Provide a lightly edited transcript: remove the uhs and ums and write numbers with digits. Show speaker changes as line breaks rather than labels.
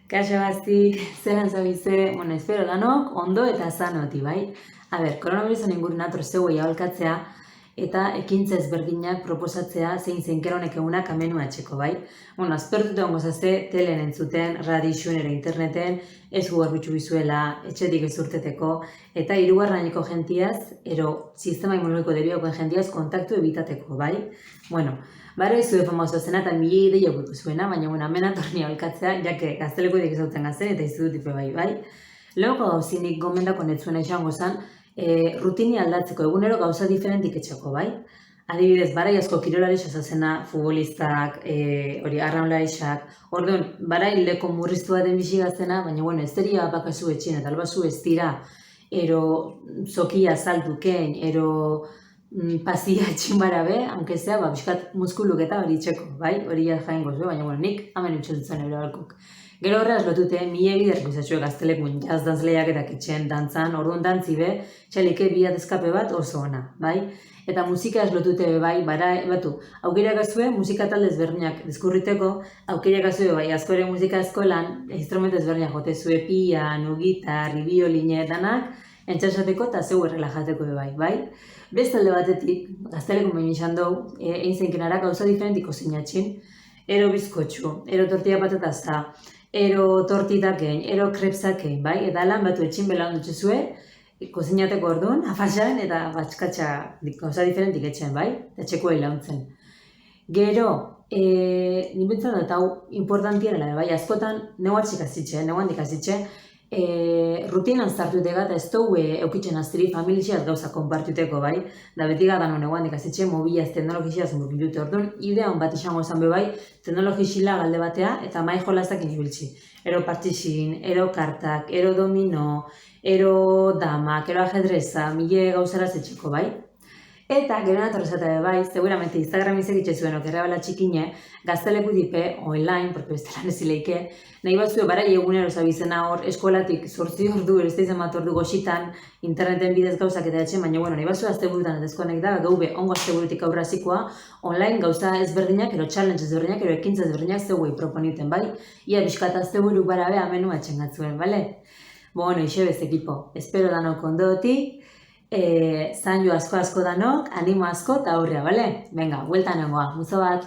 Kaixo gaztik, zelan zabize, espero danok, ondo eta zanoti, bai? Koronavirusen ingurun atro zeuei aholkatzea eta ekintza ezberdinak proposatzea zein zeinkeronek egunak amenu atxeko, bai? Azpertuta ongo zazte, telen entzuten, radixun ere interneten, ez garbitxu bizuela, etxetik ez urteteko, eta hirugarreneko jentiaz, ero sistema inmunologiko deriakoen jentiaz kontaktu ebitateko, bai? Bara izue famoso zena eta mili ideia gutu zuena, baina hemen atorni aholkatzea, jake gazteleko edek ezautzen gazten eta izu dutipe bai. Lehoko gauzinik gomendako netzuena izango zen, rutini aldatzeko, egunero gauza diferentik etxeko, bai? Adibidez, barai asko kirolari zazena, futbolistak, arraunlarixak, orduan, barai leko murriztu baten bizi gaztena, baina, ez teria bakazu etxin, eta albazu ez tira, ero zokia saltuken, ero pasia etxin barabe, hankezea, biskat muskuluk eta hori itxeko, bai? Hori jaingoz, baina, nik hamen utxotzen ere balkuk. Gero horreaz lotute, mila biderko izatxue gaztelekun jazz dantzleiak eta kitxen dantzan, orduan dantzi be, txalike biat eskape bat oso ona, bai? Eta musika ez lotute be bai, batu, aukera gazue musika talde ezberdinak diskurriteko, aukera gazue bai, askore musika eskolan, instrumentu ezberdinak jotezue, piano, gitarri, bioline, danak, entxasateko eta zeu errelajateko be bai? Beste alde batetik, gaztelekun behin izan dugu, egin zeinkenara gauza diferentiko zinatxin, ero bizkotxu, ero tortilla patatazta, ero tortitakein, ero krepsakein, bai? Eta lan batu etxin bela ondutxe zue, kozinateko orduan, afasan eta batxkatxa gauza diferentik etxen, bai? Eta txekoa hilauntzen. Gero, ninbentzat dut hau importantienela, bai? Askotan, neguatxik azitxe, neguandik azitxe, rutinan zartutega eta ez dugu eukitzen aztiri familiziaz gauza konpartuteko, bai? Da beti gada non neguandik azitxe, mobilaz, teknologiziaz murgilute orduan, idean bat izango zen be bai, teknologizila galde batea eta mai jolazak inibiltzi. Ero partixin, ero kartak, ero domino, ero damak, ero ajedreza, mile gauzara zetxeko, bai? Eta, gero natorrezate bai, seguramente Instagram izekitxe zuen okerrebala txikine, gazteleku dipe, online, porque bestelan ezileike, nahi batzue barai egunero zabizena hor, eskolatik 8 ordu, ez da izan bat ordu goxitan, interneten bidez gauzak eta etxen, baina, nahi batzue azte burutan eta eskonek da, gaube ongo azte burutik aurrazikoa, online gauza ezberdinak, ero challenge ezberdinak, ero ekintza ezberdinak zeuei proponiten, bai? Ia biskat azte buru barabe amenu atxengatzuen, bale? Ixe bez ekipo, espero danok ondotik, zain jo asko danok, animo asko eta aurrea, bale? Venga, bueltan nengoa, muzo bat!